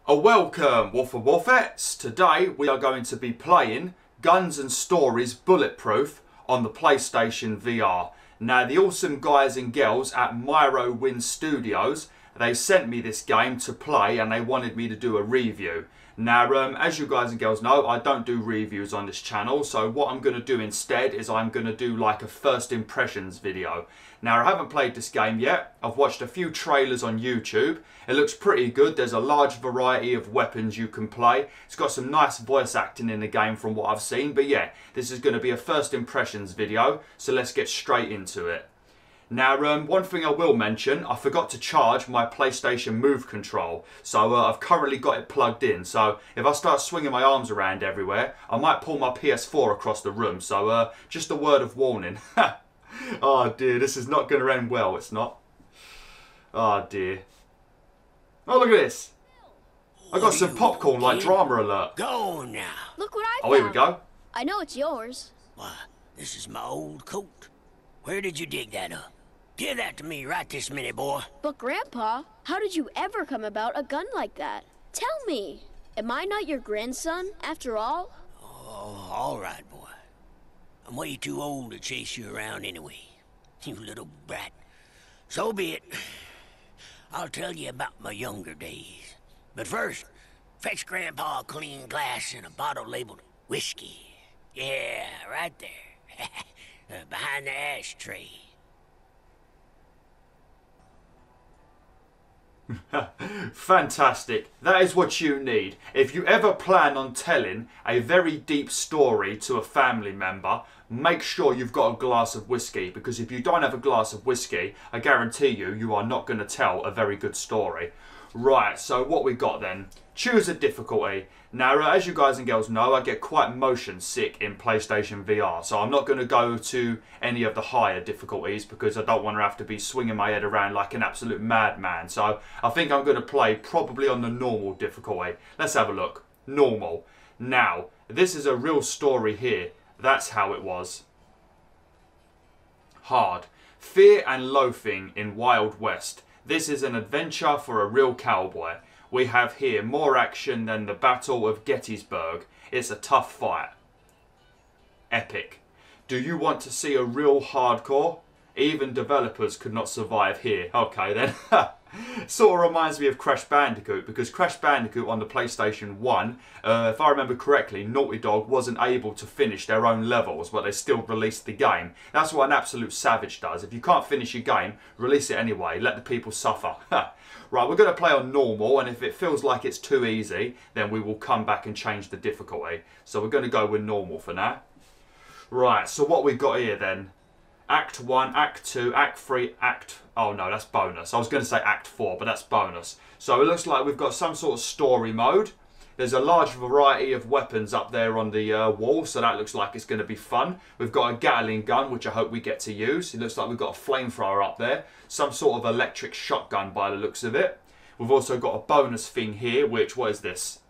Welcome, WolfTheWolfettes. Today we are going to be playing Guns and Stories Bulletproof on the PlayStation VR. Now, the awesome guys and girls at Myrowind Studios, they sent me this game to play and they wanted me to do a review. Now, as you guys and girls know, I don't do reviews on this channel, so what I'm going to do instead is I'm going to do like a first impressions video. Now, I haven't played this game yet. I've watched a few trailers on YouTube. It looks pretty good. There's a large variety of weapons you can play. It's got some nice voice acting in the game from what I've seen. But yeah, this is going to be a first impressions video, so let's get straight into it. Now, one thing I will mention, I forgot to charge my PlayStation Move control. So I've currently got it plugged in. So if I start swinging my arms around everywhere, I might pull my PS4 across the room. So just a word of warning. Oh dear, this is not going to end well, it's not. Oh dear. Oh, look at this. I got some popcorn like Drama Alert. Go now. Look what I found. Oh, here we go. I know it's yours. Why, this is my old coat. Where did you dig that up? Give that to me right this minute, boy. But Grandpa, how did you ever come about a gun like that? Tell me. Am I not your grandson, after all? Oh, all right, boy. I'm way too old to chase you around anyway, you little brat. So be it. I'll tell you about my younger days. But first, fetch Grandpa a clean glass and a bottle labeled whiskey. Yeah, right there. Behind the ashtray. Fantastic. That is what you need. If you ever plan on telling a very deep story to a family member, make sure you've got a glass of whiskey, because if you don't have a glass of whiskey, I guarantee you are not going to tell a very good story. Right, so what we got then? Choose a difficulty. Now, as you guys and girls know, I get quite motion sick in PlayStation VR, so I'm not going to go to any of the higher difficulties because I don't want to have to be swinging my head around like an absolute madman. So I think I'm going to play probably on the normal difficulty. Let's have a look. Normal. Now, this is a real story here. That's how it was. Hard. Fear and loathing in Wild West. This is an adventure for a real cowboy. We have here more action than the Battle of Gettysburg. It's a tough fight. Epic. Do you want to see a real hardcore? Even developers could not survive here. Okay then. Sort of reminds me of Crash Bandicoot, because Crash Bandicoot on the PlayStation 1, if I remember correctly, Naughty Dog wasn't able to finish their own levels, but they still released the game. That's what an absolute savage does. If you can't finish your game, release it anyway. Let the people suffer. Right, we're going to play on normal, and if it feels like it's too easy, then we will come back and change the difficulty. So we're going to go with normal for now. Right, so what we've got here then? Act 1, Act 2, Act 3, Act... Oh no, that's bonus. I was going to say Act 4, but that's bonus. So it looks like we've got some sort of story mode. There's a large variety of weapons up there on the wall, so that looks like it's going to be fun. We've got a Gatling gun, which I hope we get to use. It looks like we've got a flamethrower up there. Some sort of electric shotgun by the looks of it. We've also got a bonus thing here, which, what is this?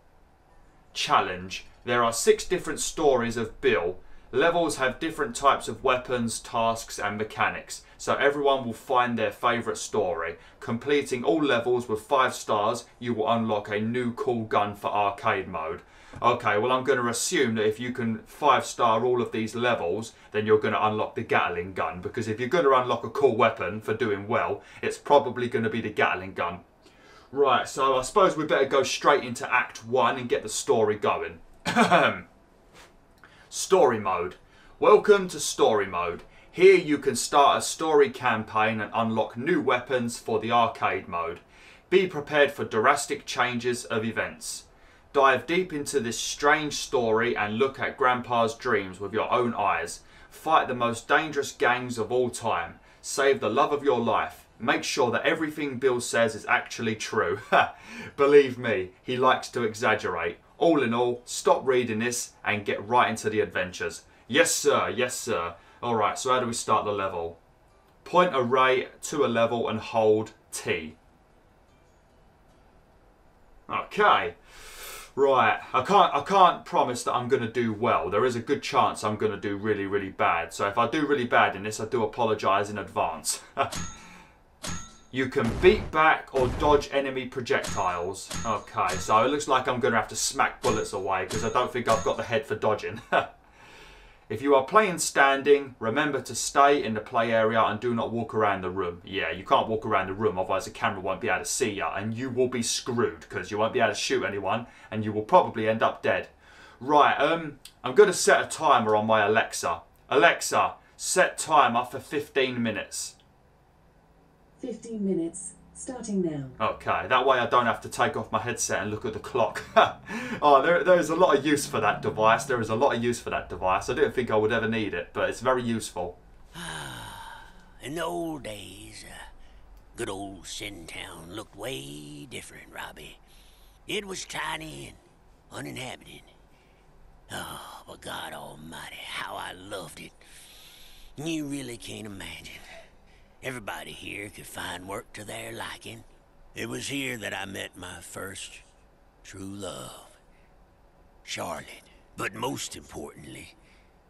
Challenge. There are 6 different stories of Bill. Levels have different types of weapons, tasks and mechanics, so everyone will find their favourite story. Completing all levels with 5 stars, you will unlock a new cool gun for arcade mode. Okay, well I'm going to assume that if you can 5-star all of these levels, then you're going to unlock the Gatling gun, because if you're going to unlock a cool weapon for doing well, it's probably going to be the Gatling gun. Right, so I suppose we better go straight into Act 1 and get the story going. Story mode. Welcome to story mode. Here you can start a story campaign and unlock new weapons for the arcade mode. Be prepared for drastic changes of events. Dive deep into this strange story and look at Grandpa's dreams with your own eyes. Fight the most dangerous gangs of all time. Save the love of your life. Make sure that everything Bill says is actually true. Believe me, he likes to exaggerate. All in all, stop reading this and get right into the adventures. Yes sir, yes sir. Alright, so how do we start the level? Point array to a level and hold T. Okay. Right, I can't promise that I'm going to do well. There is a good chance I'm going to do really, really bad. So if I do really bad in this, I do apologise in advance. You can beat back or dodge enemy projectiles. Okay, so it looks like I'm going to have to smack bullets away because I don't think I've got the head for dodging. If you are playing standing, remember to stay in the play area and do not walk around the room. Yeah, you can't walk around the room, otherwise the camera won't be able to see you, and you will be screwed because you won't be able to shoot anyone and you will probably end up dead. Right, I'm going to set a timer on my Alexa. Alexa, set timer for 15 minutes. 15 minutes, starting now. Okay, that way I don't have to take off my headset and look at the clock. Oh, there is a lot of use for that device. There is a lot of use for that device. I didn't think I would ever need it, but it's very useful. In the old days, good old Sintown looked way different, Robbie. It was tiny and uninhabited. Oh, but God almighty, how I loved it. You really can't imagine. Everybody here could find work to their liking. It was here that I met my first true love, Charlotte. But most importantly,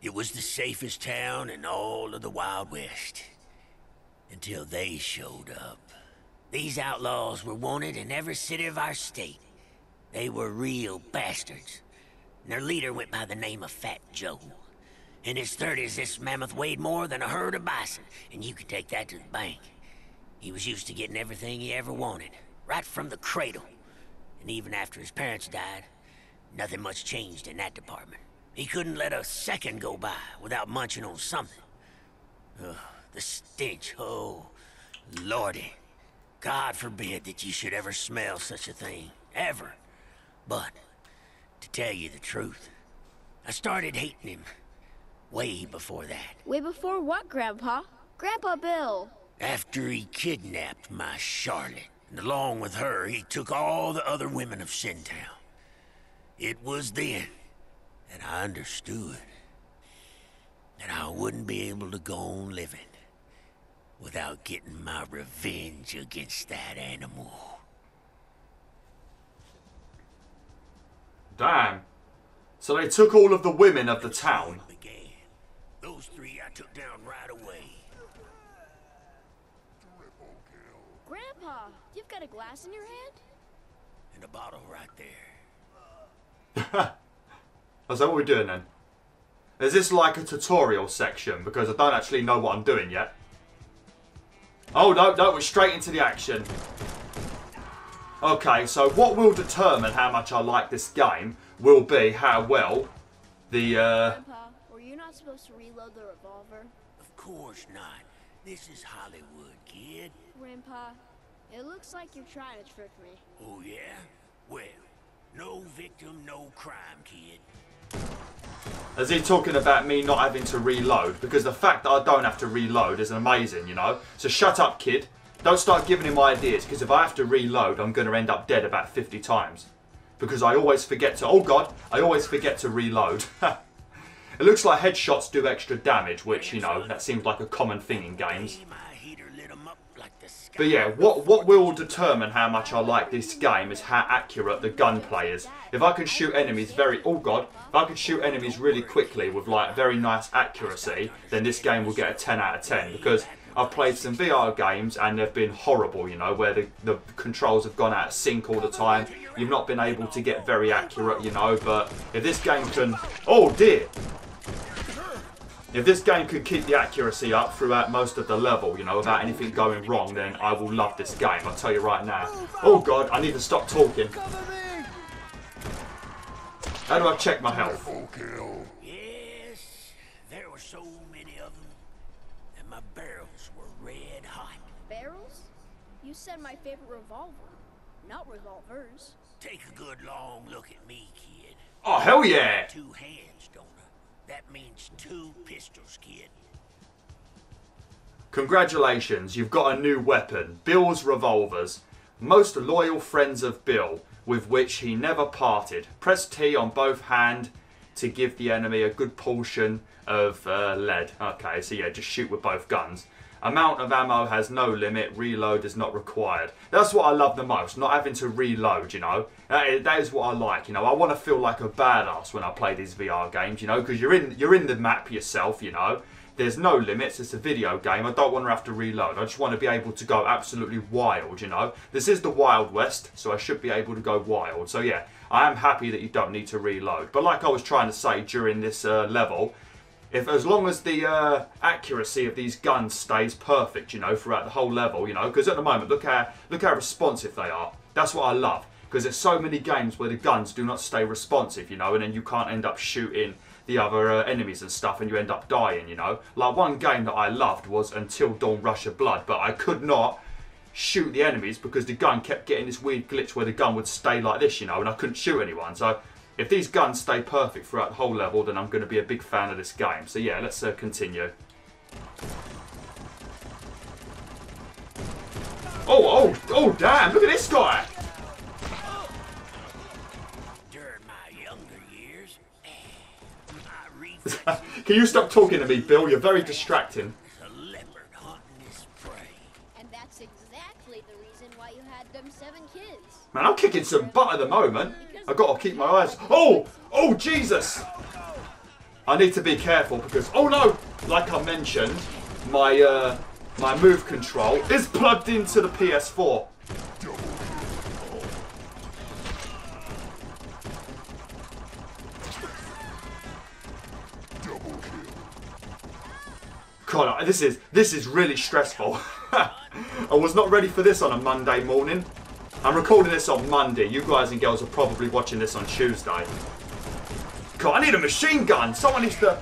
it was the safest town in all of the Wild West. Until they showed up. These outlaws were wanted in every city of our state. They were real bastards. And their leader went by the name of Fat Joe. In his 30s, this mammoth weighed more than a herd of bison, and you could take that to the bank. He was used to getting everything he ever wanted, right from the cradle. And even after his parents died, nothing much changed in that department. He couldn't let a second go by without munching on something. Ugh, the stench, oh, lordy. God forbid that you should ever smell such a thing, ever. But, to tell you the truth, I started hating him. Way before that. Way before what, Grandpa? Grandpa Bill. After he kidnapped my Charlotte, and along with her, he took all the other women of Sintown. It was then that I understood that I wouldn't be able to go on living without getting my revenge against that animal. Damn. So they took all of the women of the town. Those three I took down right away. Grandpa, you've got a glass in your hand? And a bottle right there. Is that what we're doing then? Is this like a tutorial section? Because I don't actually know what I'm doing yet. Oh, no, we're straight into the action. Okay, so what will determine how much I like this game will be how well the... Grandpa, were you not supposed to reload the revolver? Of course not. This is Hollywood, kid. Grandpa, it looks like you're trying to trick me. Oh, yeah? Well, no victim, no crime, kid. Is he talking about me not having to reload? Because the fact that I don't have to reload is amazing, you know? So shut up, kid. Don't start giving him ideas, because if I have to reload, I'm going to end up dead about 50 times. Because I always forget to... Oh, God. I always forget to reload. It looks like headshots do extra damage, which, you know, that seems like a common thing in games. But yeah, what will determine how much I like this game is how accurate the gunplay is. If I can shoot enemies oh God, if I can shoot enemies really quickly with like very nice accuracy, then this game will get a 10 out of 10. Because I've played some VR games and they've been horrible, you know, where the controls have gone out of sync all the time. You've not been able to get very accurate, you know, but if this game can... Oh dear! If this game could keep the accuracy up throughout most of the level, you know, without anything going wrong, then I will love this game, I'll tell you right now. Oh God, I need to stop talking. How do I check my health? Yes, there were so many of them, and my barrels were red hot. Barrels? You said my favorite revolver, not revolvers. Take a good long look at me, kid. Oh, hell yeah! 2 hands, don't I? That means 2 pistols, kid. Congratulations, you've got a new weapon. Bill's revolvers. Most loyal friends of Bill, with which he never parted. Press T on both hands to give the enemy a good portion of lead. Okay, so yeah, just shoot with both guns. Amount of ammo has no limit. Reload is not required. That's what I love the most, not having to reload, you know. That is what I like, you know. I want to feel like a badass when I play these VR games, you know, because you're in the map yourself, you know. there's no limits. It's a video game. I don't want to have to reload. I just want to be able to go absolutely wild, you know. This is the Wild West, so I should be able to go wild. So yeah, I am happy that you don't need to reload. But like I was trying to say during this level, as long as the accuracy of these guns stays perfect, you know, throughout the whole level, you know, because at the moment, look how responsive they are. That's what I love, because there's so many games where the guns do not stay responsive, you know, and then you can't end up shooting the other enemies and stuff, and you end up dying, you know. Like one game that I loved was Until Dawn Rush of Blood, but I could not shoot the enemies because the gun kept getting this weird glitch where the gun would stay like this, you know, and I couldn't shoot anyone. So if these guns stay perfect throughout the whole level, then I'm going to be a big fan of this game. So yeah, let's continue. Oh, damn, look at this guy. During my younger years, Can you stop talking to me, Bill? You're very distracting. a leopard hunting his prey. And that's exactly the reason why you had them 7 kids. Man, I'm kicking some butt at the moment. I've got to keep my eyes... Oh, Jesus! I need to be careful because... Oh, no! Like I mentioned, my move control is plugged into the PS4. God, this is really stressful. I was not ready for this on a Monday morning. I'm recording this on Monday. You guys and girls are probably watching this on Tuesday. God, I need a machine gun. Someone needs to...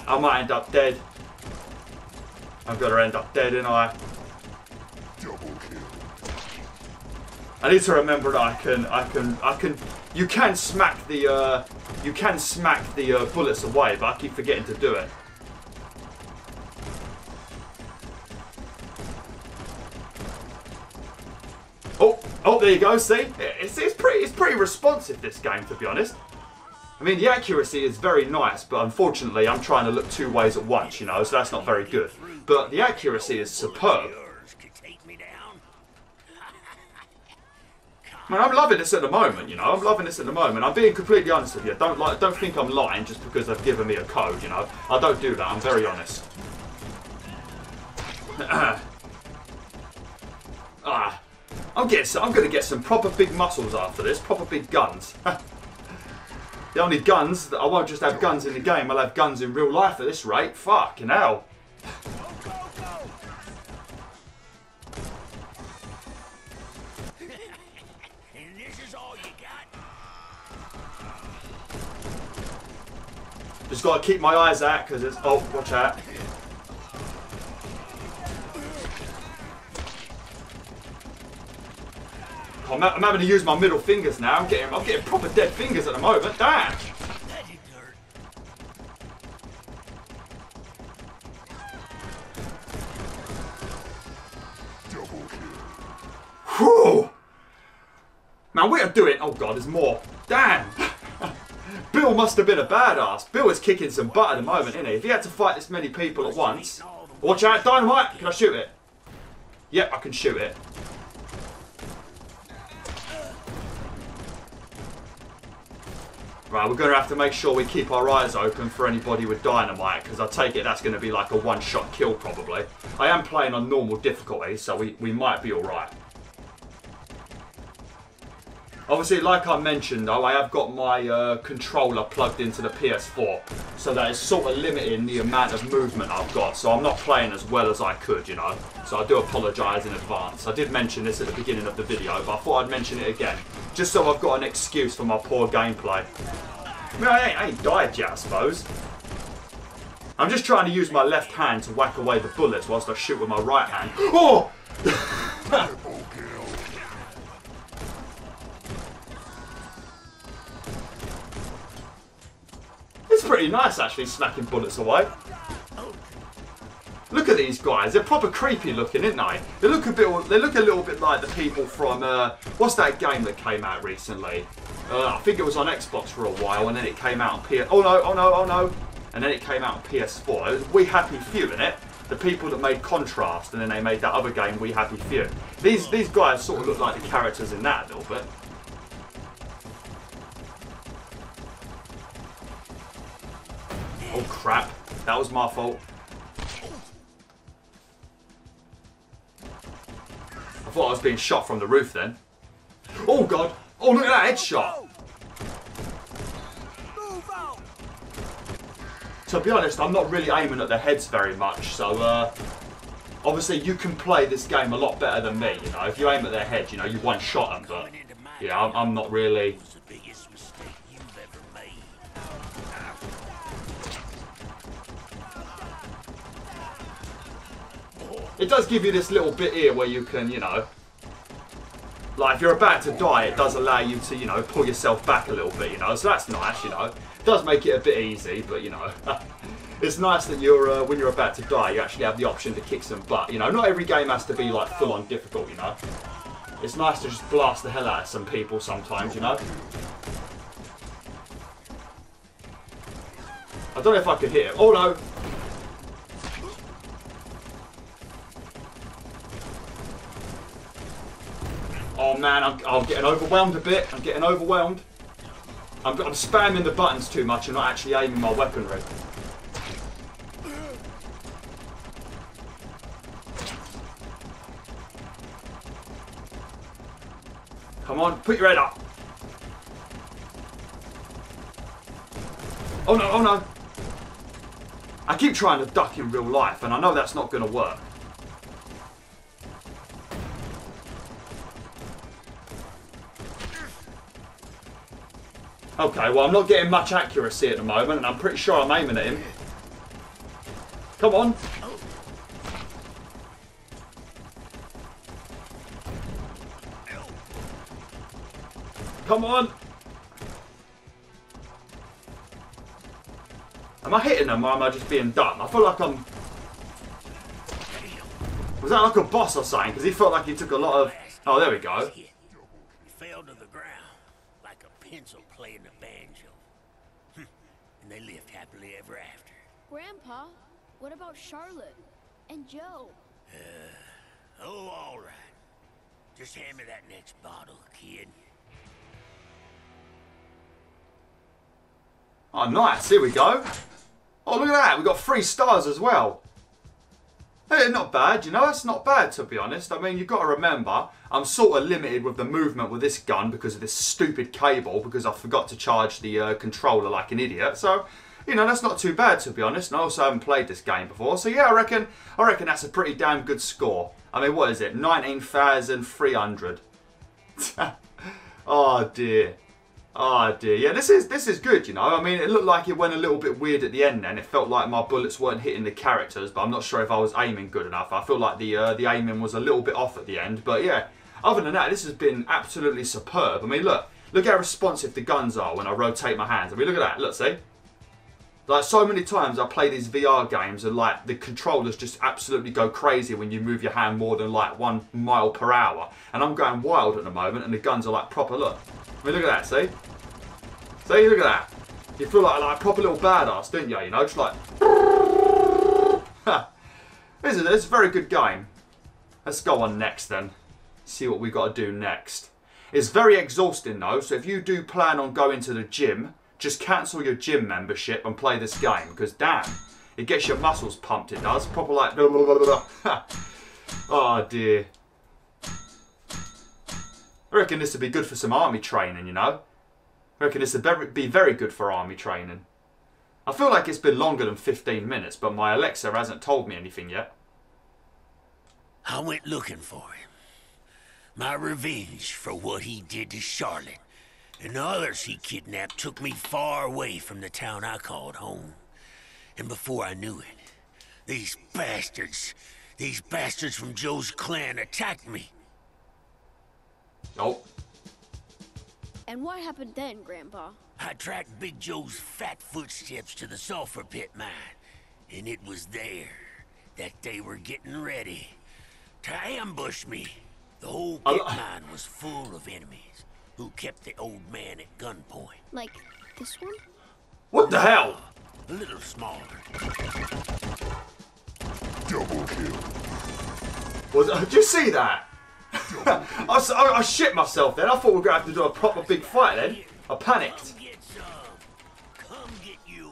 I might end up dead. I'm gonna end up dead, ain't I? I need to remember that I can. You can smack the bullets away, but I keep forgetting to do it. Oh, there you go. See, it's pretty responsive, this game, to be honest. I mean, the accuracy is very nice, but unfortunately, I'm trying to look 2 ways at once, you know, so that's not very good. But the accuracy is superb. Man, I'm loving this at the moment, you know. I'm loving this at the moment. I'm being completely honest with you. Don't think I'm lying just because they've given me a code, you know. I don't do that. I'm very honest. I'm gonna get some proper big muscles after this. Proper big guns. The only guns that I won't just have guns in the game. I'll have guns in real life at this rate. Fucking hell. Just got to keep my eyes out because it's... Oh, watch out. I'm having to use my middle fingers now. I'm getting proper dead fingers at the moment. Damn. Whew. Man, we are doing... Oh, God, there's more. Damn. Bill must have been a badass. Bill is kicking some butt at the moment, isn't he? If he had to fight this many people at once... Watch out, dynamite! Can I shoot it? Yep, I can shoot it. Right, we're going to have to make sure we keep our eyes open for anybody with dynamite, because I take it that's going to be like a one-shot kill, probably. I am playing on normal difficulty, so we might be alright. Obviously, like I mentioned, though, I have got my controller plugged into the PS4, so that is sort of limiting the amount of movement I've got, so I'm not playing as well as I could, you know. So I do apologise in advance. I did mention this at the beginning of the video, but I thought I'd mention it again, just so I've got an excuse for my poor gameplay. I mean, I ain't died yet, I suppose. I'm just trying to use my left hand to whack away the bullets whilst I shoot with my right hand. Oh! It's pretty nice, actually, smacking bullets away. Look at these guys. They're proper creepy looking, aren't they? They look a little bit like the people from what's that game that came out recently? I think it was on Xbox for a while, and then it came out on PS. Oh no! And then it came out on PS4. It was We Happy Few, innit? The people that made Contrast, and then they made that other game, We Happy Few. These guys sort of look like the characters in that a little bit. Oh crap, that was my fault. I thought I was being shot from the roof then. Oh god, oh look at that headshot. To be honest, I'm not really aiming at their heads very much, so obviously you can play this game a lot better than me, you know. If you aim at their head, you know, you one-shot them, but yeah, I'm not really... It does give you this little bit here where you can, you know, like if you're about to die, it does allow you to, you know, pull yourself back a little bit, you know, so that's nice, you know. It does make it a bit easy, but, you know, it's nice that you're, when you're about to die, you actually have the option to kick some butt, you know. Not every game has to be, like, full-on difficult, you know. It's nice to just blast the hell out of some people sometimes, you know. I don't know if I could hit him. Oh, no. Oh man, I'm getting overwhelmed a bit. I'm getting overwhelmed. I'm spamming the buttons too much and not actually aiming my weaponry. Come on, put your head up. Oh no, oh no. I keep trying to duck in real life and I know that's not going to work. Okay, well I'm not getting much accuracy at the moment and I'm pretty sure I'm aiming at him. Come on. Come on. Am I hitting them or am I just being dumb? I feel like I'm... Was that like a boss or something? Because he felt like he took a lot of... Oh, there we go. He fell to the ground like a pencil playing a banjo. And they lived happily ever after. Grandpa, what about Charlotte and Joe? Oh, all right. Just hand me that next bottle, kid. Oh, nice. Here we go. Oh, look at that. We got 3 stars as well. Hey, not bad, you know. That's not bad, to be honest. I mean, you've got to remember, I'm sort of limited with the movement with this gun because of this stupid cable, because I forgot to charge the controller like an idiot. So, you know, that's not too bad, to be honest. And I also haven't played this game before. So, yeah, I reckon that's a pretty damn good score. I mean, what is it? 19,300. Oh, dear. Oh dear, yeah, this is good, you know. I mean, it looked like it went a little bit weird at the end then. It felt like my bullets weren't hitting the characters, but I'm not sure if I was aiming good enough. I feel like the aiming was a little bit off at the end. But yeah, other than that, this has been absolutely superb. I mean, look how responsive the guns are when I rotate my hands. I mean, look at that, look, see? Like, so many times I play these VR games and, like, the controllers just absolutely go crazy when you move your hand more than, like, 1 mile per hour. And I'm going wild at the moment, and the guns are, like, proper, look. I mean, look at that, see? See, look at that. You feel like a proper little badass, don't you? You know, just like... This is a very good game. Let's go on next, then. See what we got to do next. It's very exhausting, though, so if you do plan on going to the gym, just cancel your gym membership and play this game, because damn, it gets your muscles pumped, it does. Proper like... Oh, dear. I reckon this would be good for some army training, you know. I reckon this would be very good for army training. I feel like it's been longer than 15 minutes, but my Alexa hasn't told me anything yet. I went looking for him. My revenge for what he did to Charlotte. And the others he kidnapped took me far away from the town I called home. And before I knew it, these bastards from Joe's clan attacked me. Oh. And what happened then, Grandpa? I tracked Big Joe's fat footsteps to the sulfur pit mine. And it was there that they were getting ready to ambush me. The whole pit mine was full of enemies who kept the old man at gunpoint. Like this one? What the hell? A little smaller. Double kill. Did you see that? I shit myself then. I thought we were going to have to do a proper big fight then. I panicked. Come get some. Come get yours.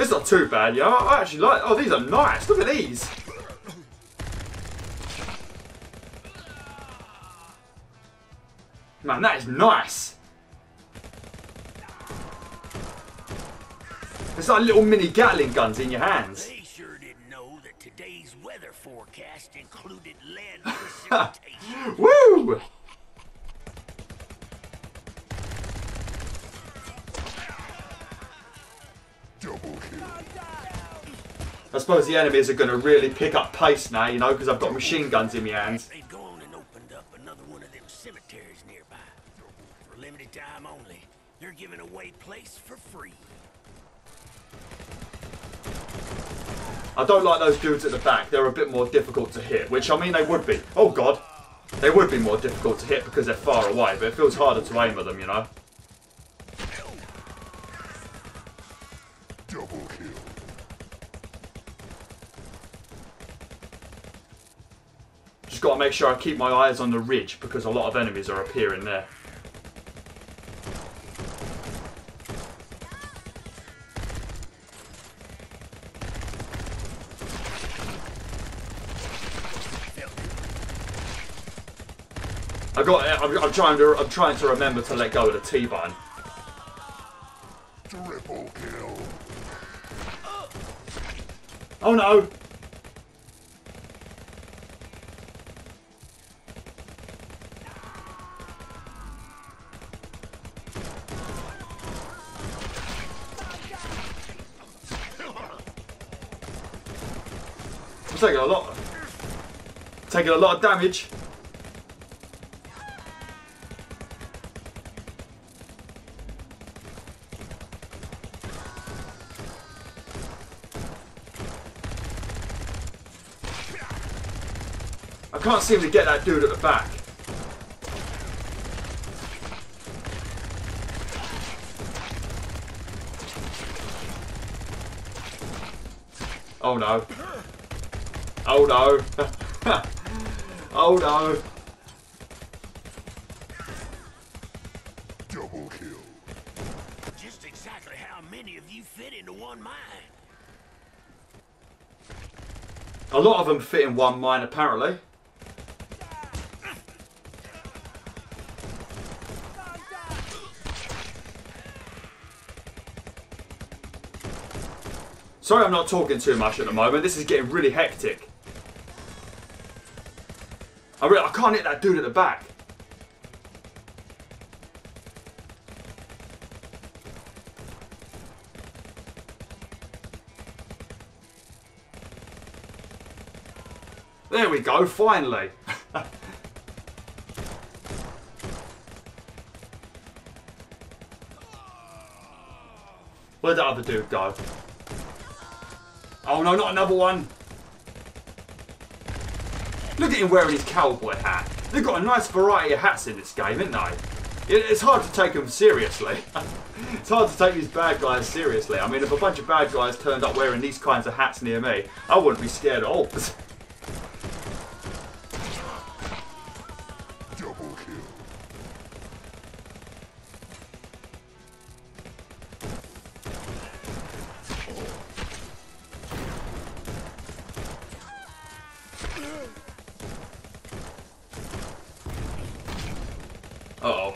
It's not too bad, you know. I actually like... Oh, these are nice. Look at these. Man, that is nice. It's like little mini Gatling guns in your hands. They sure didn't know that today's weather forecast included lead precipitation. Woo! I suppose the enemies are going to really pick up pace now, you know, because I've got machine guns in my hands. They've gone and opened up another one of them cemeteries nearby. For limited time only, they're giving away place for free. I don't like those dudes at the back. They're a bit more difficult to hit, which, I mean, they would be. Oh, God. They would be more difficult to hit because they're far away, but it feels harder to aim at them, you know. Double kill. Just got to make sure I keep my eyes on the ridge because a lot of enemies are appearing there. I'm trying to remember to let go of the T button. Triple kill. Oh no! I'm taking a lot of damage. I can't seem to get that dude at the back. Oh no. Oh no. Oh no. Double kill. Just exactly how many of you fit into one mine? A lot of them fit in one mine apparently. Sorry I'm not talking too much at the moment, this is getting really hectic. I can't hit that dude at the back. There we go, finally. Where'd that other dude go? Oh no, not another one! Look at him wearing his cowboy hat. They've got a nice variety of hats in this game, haven't they? It's hard to take them seriously. It's hard to take these bad guys seriously. I mean, if a bunch of bad guys turned up wearing these kinds of hats near me, I wouldn't be scared at all. Double kill. Uh-oh.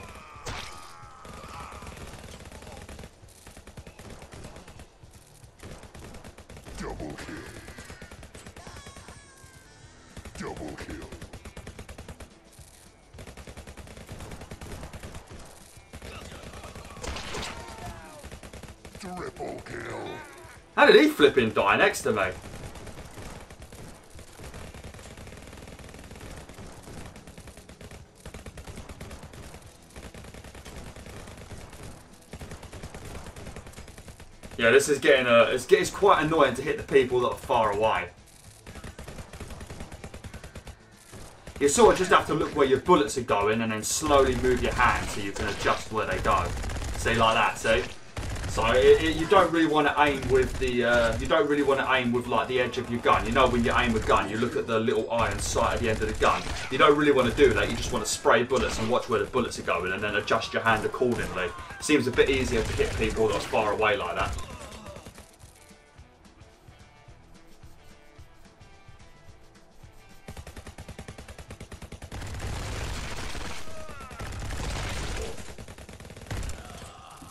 Double kill. Double kill. Triple kill. How did he flipping die next to me? Yeah, this is getting it's quite annoying to hit the people that are far away. You sort of just have to look where your bullets are going and then slowly move your hand so you can adjust where they go. See, like that, see? So you don't really want to aim with the like the edge of your gun. You know, when you aim a gun, you look at the little iron sight at the end of the gun. You don't really want to do that. You just want to spray bullets and watch where the bullets are going, and then adjust your hand accordingly. Seems a bit easier to hit people that are far away like that.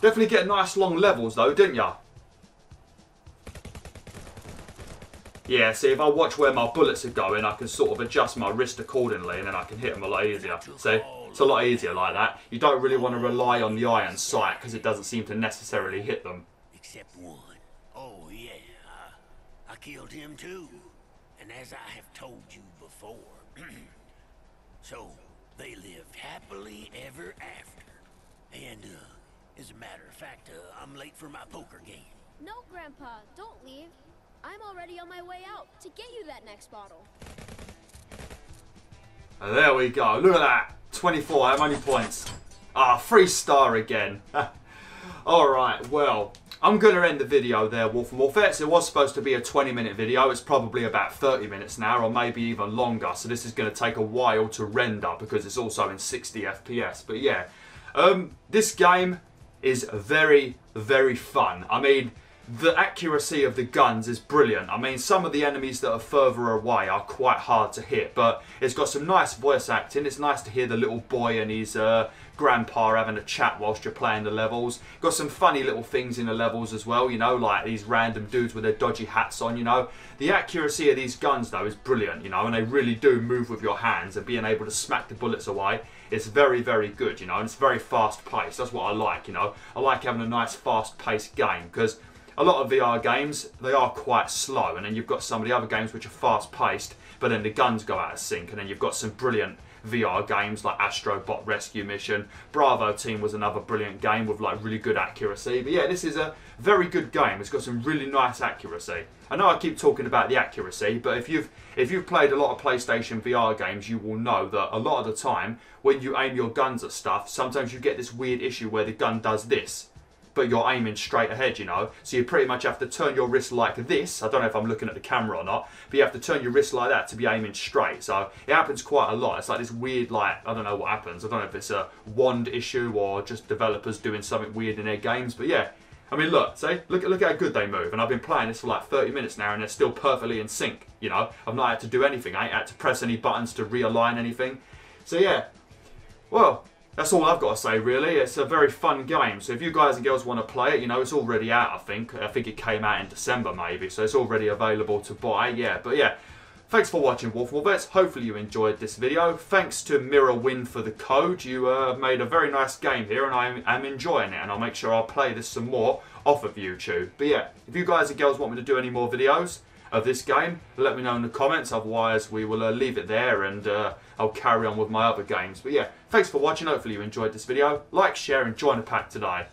Definitely get nice long levels though, didn't ya? Yeah, see, if I watch where my bullets are going, I can sort of adjust my wrist accordingly, and then I can hit them a lot easier. See, it's a lot easier like that. You don't really want to rely on the iron sight, because it doesn't seem to necessarily hit them. Except one. Oh, yeah. I killed him too. And as I have told you before, so they lived happily ever after. And, as a matter of fact, I'm late for my poker game. No, Grandpa, don't leave. I'm already on my way out to get you that next bottle. And there we go. Look at that. 24. How many points? Ah, 3-star again. Alright, well, I'm going to end the video there, WolfTheWolf. It was supposed to be a 20-minute video. It's probably about 30 minutes now, or maybe even longer. So this is going to take a while to render because it's also in 60 FPS. But yeah, this game is very, very fun. I mean, the accuracy of the guns is brilliant. I mean, some of the enemies that are further away are quite hard to hit, but it's got some nice voice acting. It's nice to hear the little boy and his grandpa having a chat whilst you're playing the levels. Got some funny little things in the levels as well, you know, like these random dudes with their dodgy hats on, you know. The accuracy of these guns, though, is brilliant, you know, and they really do move with your hands, and being able to smack the bullets away, it's very, very good, you know, and it's very fast-paced. That's what I like, you know. I like having a nice fast-paced game, because a lot of VR games, they are quite slow, and then you've got some of the other games which are fast-paced, but then the guns go out of sync, and then you've got some brilliant VR games like Astro Bot Rescue Mission. Bravo Team was another brilliant game with like really good accuracy. But yeah, this is a very good game. It's got some really nice accuracy. I know I keep talking about the accuracy, but if you've played a lot of PlayStation VR games, you will know that a lot of the time when you aim your guns at stuff, sometimes you get this weird issue where the gun does this, but you're aiming straight ahead, you know. So you pretty much have to turn your wrist like this. I don't know if I'm looking at the camera or not, but you have to turn your wrist like that to be aiming straight. So it happens quite a lot. It's like this weird, like, I don't know what happens. I don't know if it's a wand issue or just developers doing something weird in their games. But yeah, I mean, look, see, look how good they move. And I've been playing this for like 30 minutes now, and they're still perfectly in sync, you know. I've not had to do anything. I ain't had to press any buttons to realign anything. So yeah, well, that's all I've got to say, really. It's a very fun game. So if you guys and girls want to play it, you know, it's already out, I think. I think it came out in December, maybe. So it's already available to buy. Yeah, but yeah. Thanks for watching, WolfTheWolf. Hopefully you enjoyed this video. Thanks to MirrorWin for the code. You made a very nice game here, and I'm enjoying it. And I'll make sure I'll play this some more off of YouTube. But yeah, if you guys and girls want me to do any more videos of this game, let me know in the comments. Otherwise, we will leave it there, and I'll carry on with my other games. But yeah, thanks for watching. Hopefully you enjoyed this video. Like, share, and join the pack today.